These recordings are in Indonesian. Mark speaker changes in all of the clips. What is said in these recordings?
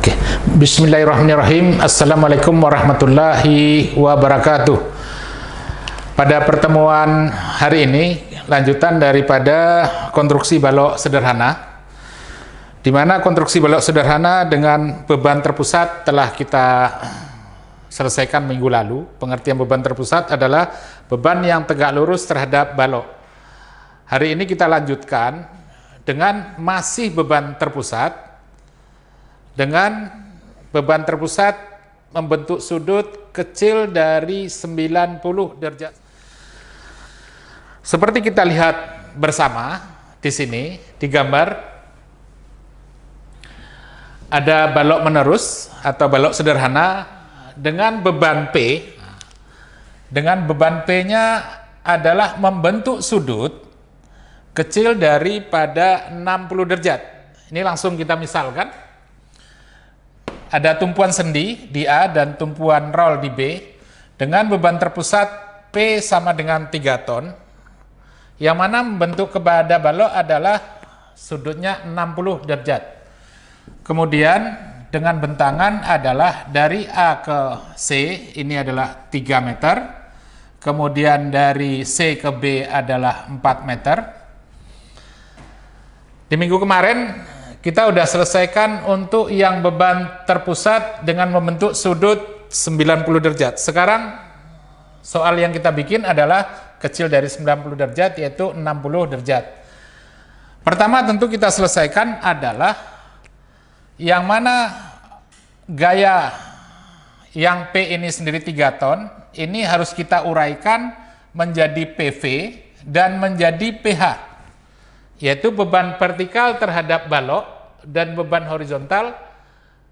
Speaker 1: Oke. Bismillahirrahmanirrahim. Assalamualaikum warahmatullahi wabarakatuh. Pada pertemuan hari ini, lanjutan daripada konstruksi balok sederhana, di mana konstruksi balok sederhana dengan beban terpusat telah kita selesaikan minggu lalu. Pengertian beban terpusat adalah beban yang tegak lurus terhadap balok. Hari ini kita lanjutkan dengan masih beban terpusat, dengan beban terpusat membentuk sudut kecil dari 90 derajat. Seperti kita lihat bersama di sini, di gambar, ada balok menerus atau balok sederhana dengan beban P. Dengan beban P-nya adalah membentuk sudut kecil daripada 60 derajat. Ini langsung kita misalkan. Ada tumpuan sendi di A dan tumpuan roll di B dengan beban terpusat P sama dengan 3 ton, yang mana membentuk kepada balok adalah sudutnya 60 derajat. Kemudian dengan bentangan adalah dari A ke C, ini adalah 3 meter. Kemudian dari C ke B adalah 4 meter. Di minggu kemarin kita sudah selesaikan untuk yang beban terpusat dengan membentuk sudut 90 derajat. Sekarang soal yang kita bikin adalah kecil dari 90 derajat, yaitu 60 derajat. Pertama tentu kita selesaikan adalah yang mana gaya yang P ini sendiri 3 ton, ini harus kita uraikan menjadi PV dan menjadi PH, yaitu beban vertikal terhadap balok dan beban horizontal,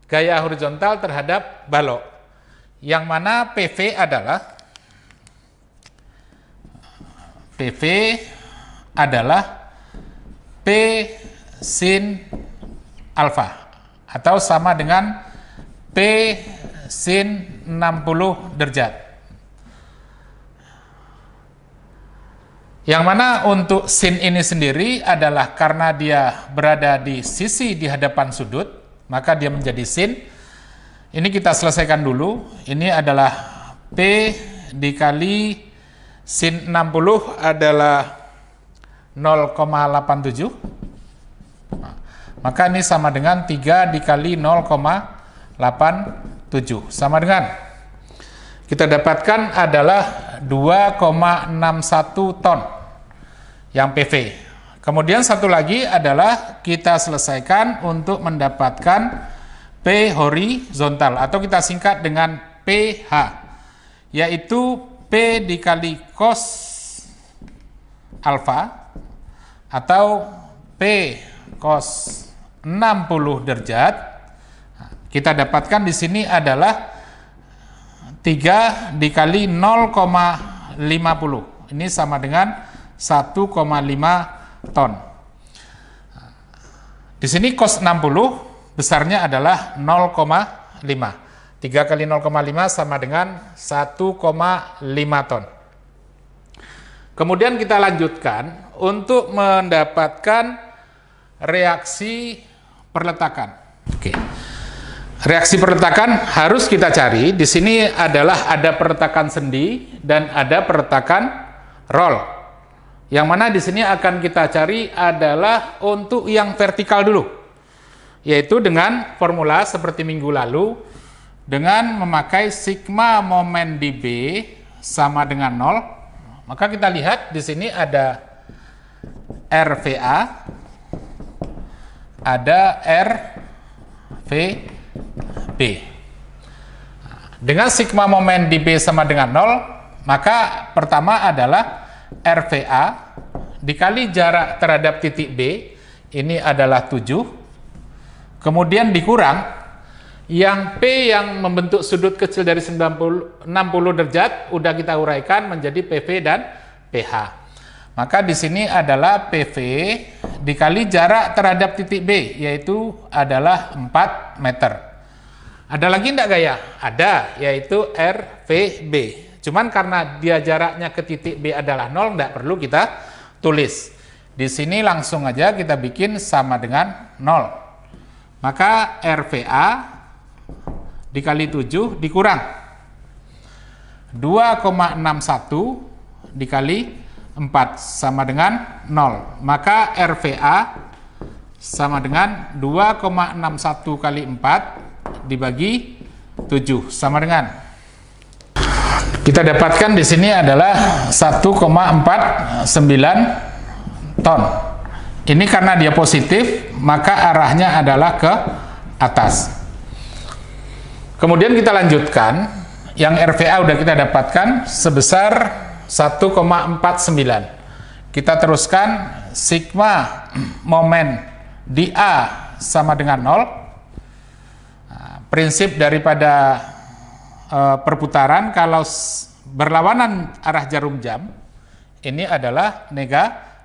Speaker 1: gaya horizontal terhadap balok, yang mana PV adalah P sin alfa atau sama dengan P sin 60 derajat. Yang mana untuk sin ini sendiri adalah karena dia berada di sisi di hadapan sudut, maka dia menjadi sin. Ini kita selesaikan dulu. Ini adalah P dikali sin 60 adalah 0,87. Maka ini sama dengan 3 dikali 0,87. Sama dengan, kita dapatkan adalah 2,61 ton yang PV. Kemudian satu lagi adalah kita selesaikan untuk mendapatkan P horizontal atau kita singkat dengan PH, yaitu P dikali cos alfa atau P cos 60 derajat. Kita dapatkan di sini adalah 3 dikali 0,50. Ini sama dengan 1,5 ton. Di sini cos 60 besarnya adalah 0,5. 3 kali 0,5 sama dengan 1,5 ton. Kemudian kita lanjutkan untuk mendapatkan reaksi perletakan. Oke. Reaksi perletakan harus kita cari. Di sini adalah ada perletakan sendi dan ada perletakan roll. Yang mana di sini akan kita cari adalah untuk yang vertikal dulu, yaitu dengan formula seperti minggu lalu, dengan memakai sigma momen di B sama dengan 0. Maka kita lihat di sini ada RVA, ada RVB. Dengan sigma momen di B sama dengan 0, maka pertama adalah RVA dikali jarak terhadap titik B, ini adalah 7. Kemudian dikurang yang P yang membentuk sudut kecil dari 60 derajat, udah kita uraikan menjadi PV dan PH. Maka di sini adalah PV dikali jarak terhadap titik B, yaitu adalah 4 meter. Ada lagi enggak gaya? Ada, yaitu RVB. Cuman karena dia jaraknya ke titik B adalah 0, enggak perlu kita tulis. Di sini langsung aja kita bikin sama dengan 0. Maka RVA dikali 7 dikurang 2,61 dikali 4 sama dengan 0. Maka RVA sama dengan 2,61 kali 4 dibagi 7 sama dengan, kita dapatkan di sini adalah 1,49 ton. Ini karena dia positif, maka arahnya adalah ke atas. Kemudian kita lanjutkan, yang RVA udah kita dapatkan sebesar 1,49. Kita teruskan sigma momen di A sama dengan 0. Prinsip daripada perputaran, kalau berlawanan arah jarum jam, ini adalah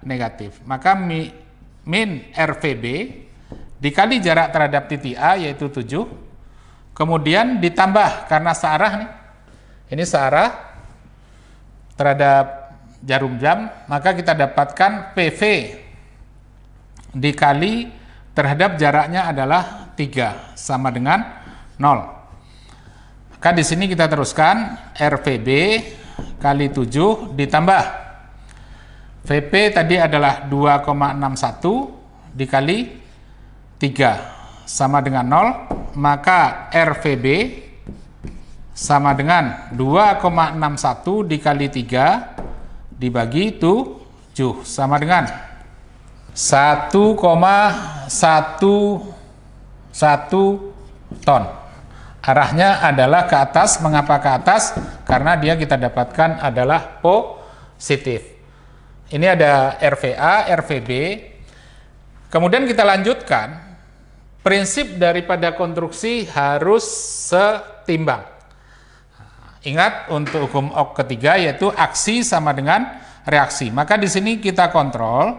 Speaker 1: negatif. Maka min RVB dikali jarak terhadap titik A, yaitu 7, kemudian ditambah, karena searah nih, ini searah terhadap jarum jam, maka kita dapatkan PV dikali terhadap jaraknya adalah 3 sama dengan 0. Maka di sini kita teruskan RVB kali 7 ditambah VP tadi adalah 2,61 dikali 3 sama dengan 0, maka RVB sama dengan 2,61 dikali 3 dibagi 7 sama dengan 1,11 ton. Arahnya adalah ke atas. Mengapa ke atas? Karena dia kita dapatkan adalah positif. Ini ada RVA, RVB. Kemudian kita lanjutkan. Prinsip daripada konstruksi harus setimbang. Ingat untuk hukum Ohm ketiga, yaitu aksi sama dengan reaksi. Maka di sini kita kontrol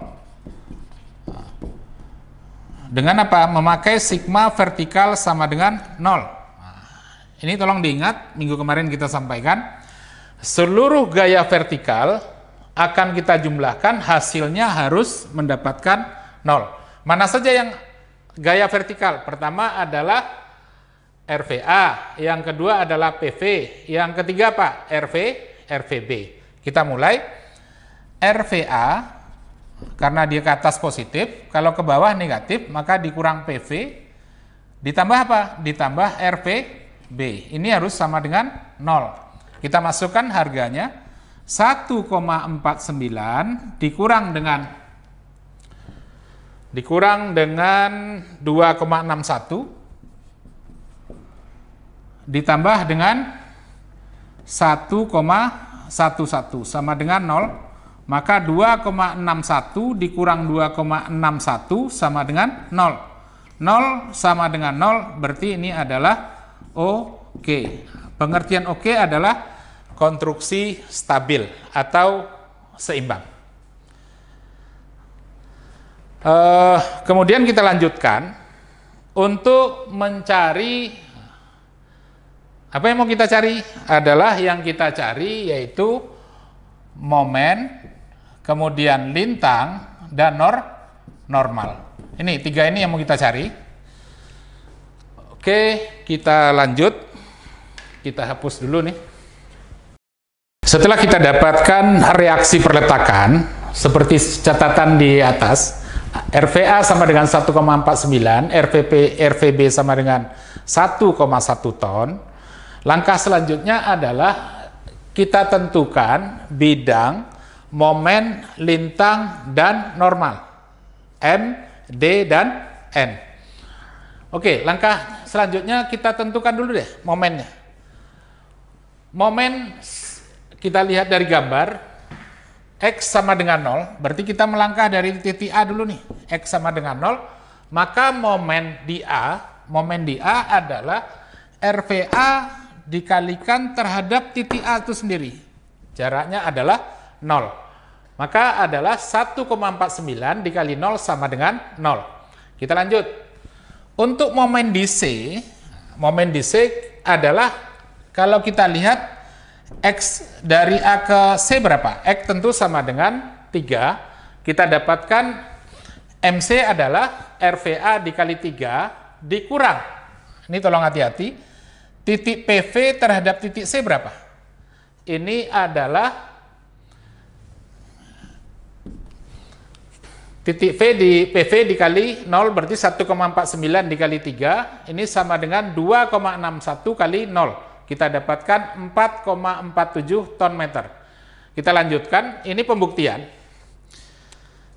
Speaker 1: dengan apa? Memakai sigma vertikal sama dengan 0. Ini tolong diingat, minggu kemarin kita sampaikan, seluruh gaya vertikal akan kita jumlahkan, hasilnya harus mendapatkan 0. Mana saja yang gaya vertikal? Pertama adalah RVA, yang kedua adalah PV, yang ketiga apa? RVB. Kita mulai. RVA karena dia ke atas positif, kalau ke bawah negatif, maka dikurang PV, ditambah apa? Ditambah RVB. Ini harus sama dengan 0. Kita masukkan harganya 1,49 dikurang dengan 2,61 ditambah dengan 1,11 sama dengan 0, maka 2,61 dikurang 2,61 sama dengan 0. 0 sama dengan 0, berarti ini adalah OK. Pengertian OK adalah konstruksi stabil atau seimbang. Kemudian kita lanjutkan untuk mencari apa yang mau kita cari adalah yang kita cari yaitu momen, kemudian lintang dan normal. Ini tiga ini yang mau kita cari. Oke, kita lanjut. Kita hapus dulu nih. Setelah kita dapatkan reaksi perletakan seperti catatan di atas, RVA sama dengan 1,49, RVB sama dengan 1,1 ton. Langkah selanjutnya adalah kita tentukan bidang, momen, lintang, dan normal. M, D, dan N. Oke, langkah selanjutnya kita tentukan dulu deh momennya. Momen kita lihat dari gambar, X sama dengan 0, berarti kita melangkah dari titik A dulu nih. X sama dengan 0, maka momen di A adalah RVA dikalikan terhadap titik A itu sendiri. Jaraknya adalah 0. Maka adalah 1,49 dikali 0 sama dengan 0. Kita lanjut. Untuk momen di C adalah kalau kita lihat X dari A ke C berapa? X tentu sama dengan 3. Kita dapatkan MC adalah RVA dikali 3 dikurang. Ini tolong hati-hati. titik PV terhadap titik C berapa? Ini adalah titik PV dikali 0 berarti 1,49 dikali 3, ini sama dengan 2,61 kali 0. Kita dapatkan 4,47 ton meter. Kita lanjutkan, ini pembuktian.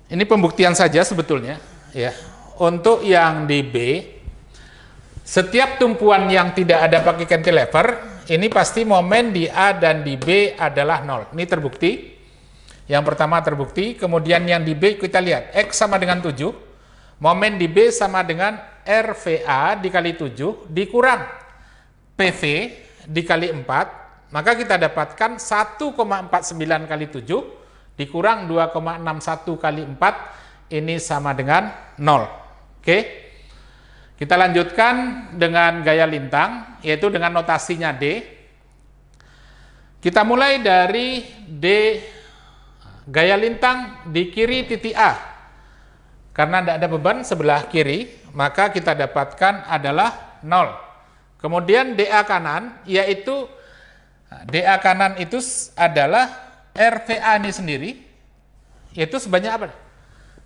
Speaker 1: Ini pembuktian saja sebetulnya, ya. Untuk yang di B, setiap tumpuan yang tidak ada pakai cantilever, ini pasti momen di A dan di B adalah 0. Ini terbukti. Yang pertama terbukti, kemudian yang di B kita lihat, X sama dengan 7, momen di B sama dengan RVA dikali 7, dikurang PV dikali 4, maka kita dapatkan 1,49 kali 7, dikurang 2,61 kali 4, ini sama dengan 0. Oke, kita lanjutkan dengan gaya lintang, yaitu dengan notasinya D. Kita mulai dari D. Gaya lintang di kiri titik A, karena tidak ada beban sebelah kiri, maka kita dapatkan adalah 0. Kemudian DA kanan, yaitu DA kanan itu adalah RVA ini sendiri, yaitu sebanyak apa?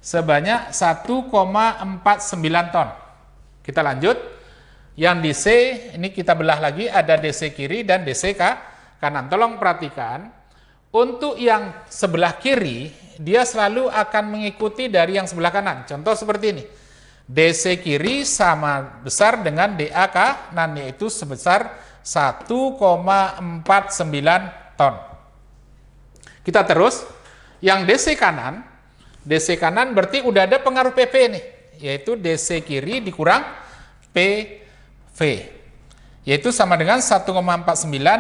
Speaker 1: Sebanyak 1,49 ton. Kita lanjut, yang di C, ini kita belah lagi, ada DC kiri dan DC kanan. Tolong perhatikan, untuk yang sebelah kiri, dia selalu akan mengikuti dari yang sebelah kanan. Contoh seperti ini. DC kiri sama besar dengan DA kanan, yaitu sebesar 1,49 ton. Kita terus, yang DC kanan berarti udah ada pengaruh PV nih, yaitu DC kiri dikurang PV. Yaitu sama dengan 1,49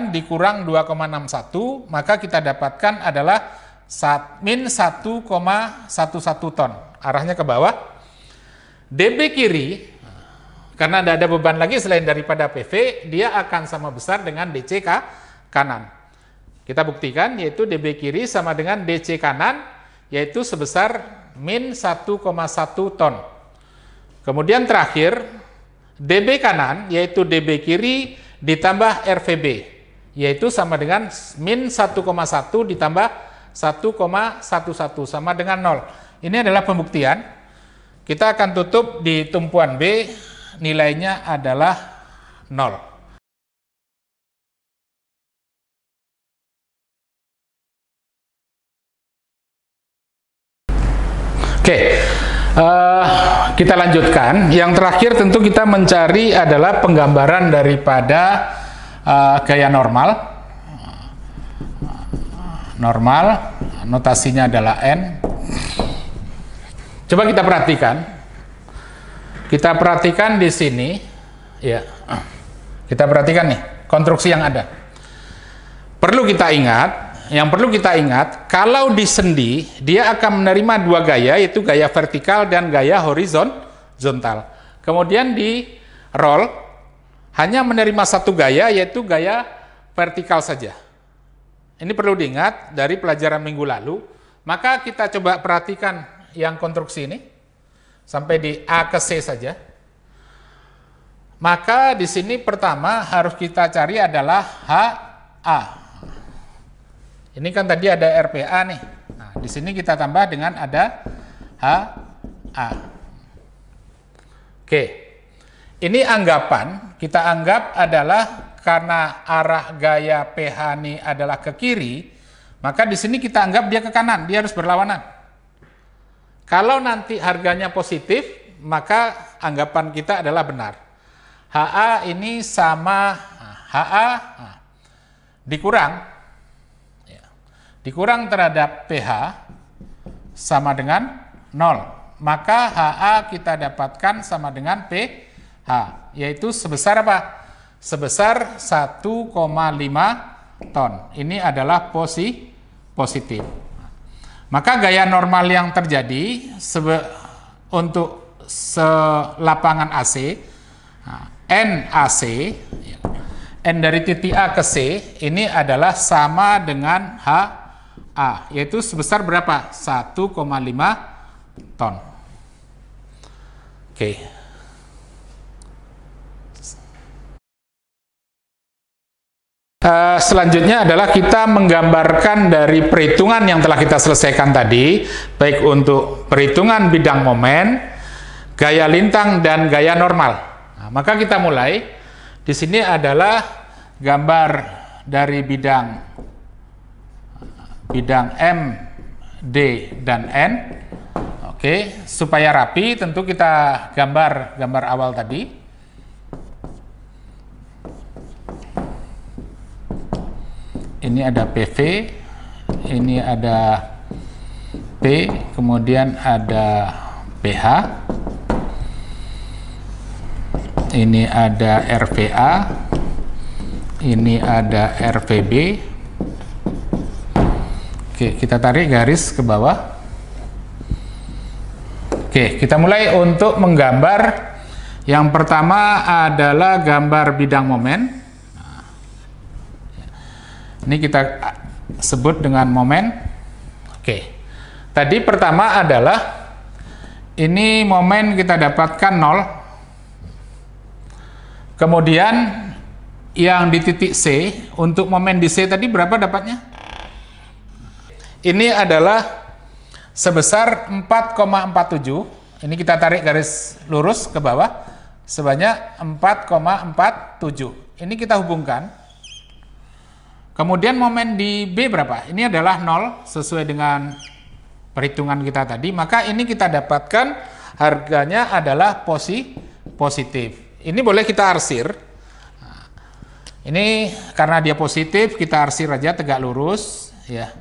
Speaker 1: dikurang 2,61, maka kita dapatkan adalah min 1,11 ton. Arahnya ke bawah. DB kiri, karena tidak ada beban lagi selain daripada PV, dia akan sama besar dengan DC kanan. Kita buktikan, yaitu DB kiri sama dengan DC kanan, yaitu sebesar min 1,1 ton. Kemudian terakhir, DB kanan, yaitu DB kiri ditambah RVB, yaitu sama dengan min 1,1 ditambah 1,11, sama dengan 0. Ini adalah pembuktian. Kita akan tutup di tumpuan B, nilainya adalah 0. Oke. Kita lanjutkan. Yang terakhir tentu kita mencari adalah penggambaran daripada gaya normal. Normal, notasinya adalah N. Coba kita perhatikan. Kita perhatikan di sini, ya. Kita perhatikan nih konstruksi yang ada. Perlu kita ingat. Yang perlu kita ingat, kalau di sendi, dia akan menerima dua gaya, yaitu gaya vertikal dan gaya horizontal. Kemudian di roll, hanya menerima satu gaya, yaitu gaya vertikal saja. Ini perlu diingat dari pelajaran minggu lalu. Maka kita coba perhatikan yang konstruksi ini, sampai di A ke C saja. Maka di sini pertama harus kita cari adalah HA. Ini kan tadi ada RPA nih. Nah, di sini kita tambah dengan ada HA. Oke. Ini anggapan, kita anggap adalah karena arah gaya PH ini adalah ke kiri, maka di sini kita anggap dia ke kanan, dia harus berlawanan. Kalau nanti harganya positif, maka anggapan kita adalah benar. HA ini sama HA dikurang terhadap PH sama dengan 0. Maka HA kita dapatkan sama dengan PH, yaitu sebesar apa? Sebesar 1,5 ton. Ini adalah positif. Maka gaya normal yang terjadi untuk lapangan AC, NAC, N dari titik A ke C, ini adalah sama dengan HA, yaitu sebesar berapa? 1,5 ton. Oke. selanjutnya adalah kita menggambarkan dari perhitungan yang telah kita selesaikan tadi, baik untuk perhitungan bidang momen, gaya lintang, dan gaya normal. Nah, maka kita mulai. Di sini adalah gambar dari bidang M, D, dan N. Oke, supaya rapi tentu kita gambar awal tadi. Ini ada PV, ini ada P, kemudian ada PH, ini ada RVA, ini ada RVB. Oke, kita tarik garis ke bawah. Oke, kita mulai untuk menggambar. Yang pertama adalah gambar bidang momen. Ini kita sebut dengan momen. Oke. Tadi pertama adalah ini momen kita dapatkan 0. Kemudian yang di titik C, untuk momen di C tadi berapa dapatnya? Ini adalah sebesar 4,47. Ini kita tarik garis lurus ke bawah sebanyak 4,47. Ini kita hubungkan. Kemudian momen di B berapa? Ini adalah 0 sesuai dengan perhitungan kita tadi. Maka ini kita dapatkan harganya adalah positif. Ini boleh kita arsir. Ini karena dia positif, kita arsir aja tegak lurus. Ya.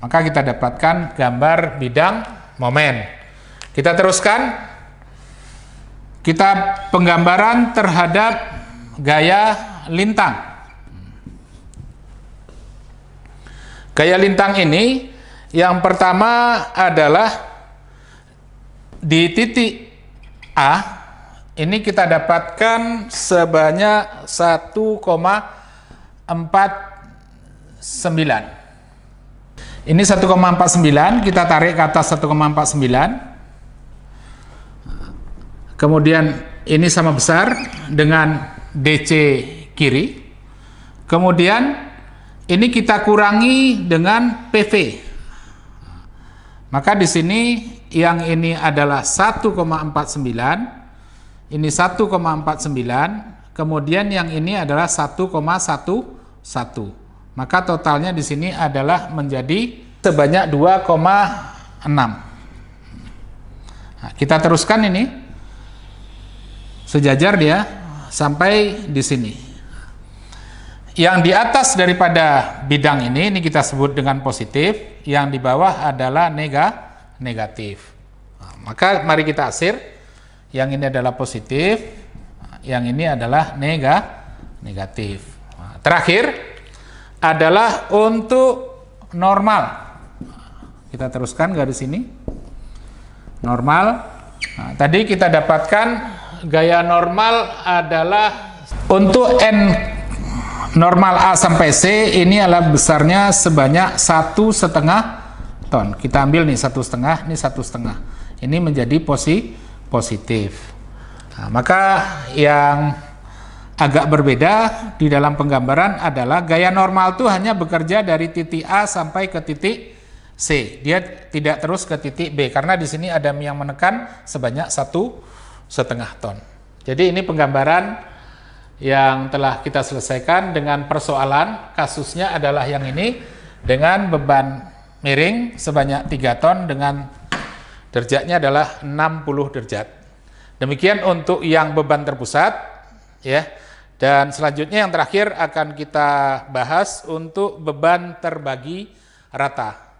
Speaker 1: Maka kita dapatkan gambar bidang momen. Kita teruskan. Kita penggambaran terhadap gaya lintang. Gaya lintang ini yang pertama adalah di titik A, ini kita dapatkan sebanyak 1,49. Ini 1,49, kita tarik ke atas 1,49. Kemudian ini sama besar dengan DC kiri. Kemudian ini kita kurangi dengan PV. Maka di sini yang ini adalah 1,49, ini 1,49, kemudian yang ini adalah 1,11. Maka totalnya di sini adalah menjadi sebanyak 2,6. Nah, kita teruskan ini sejajar dia sampai di sini. Yang di atas daripada bidang ini kita sebut dengan positif, yang di bawah adalah negatif. Nah, maka mari kita arsir. Yang ini adalah positif, yang ini adalah negatif. Nah, terakhir adalah untuk normal. Kita teruskan garis ini. Normal. Nah, tadi kita dapatkan gaya normal adalah untuk N normal A sampai C, ini adalah besarnya sebanyak 1,5 ton. Kita ambil nih 1,5, ini 1,5. Ini menjadi positif. Nah, maka yang agak berbeda di dalam penggambaran adalah gaya normal itu hanya bekerja dari titik A sampai ke titik C. Dia tidak terus ke titik B karena di sini ada yang menekan sebanyak 1,5 ton. Jadi ini penggambaran yang telah kita selesaikan dengan persoalan. Kasusnya adalah yang ini dengan beban miring sebanyak 3 ton dengan derajatnya adalah 60 derajat. Demikian untuk yang beban terpusat, ya. Dan selanjutnya yang terakhir akan kita bahas untuk beban terbagi rata.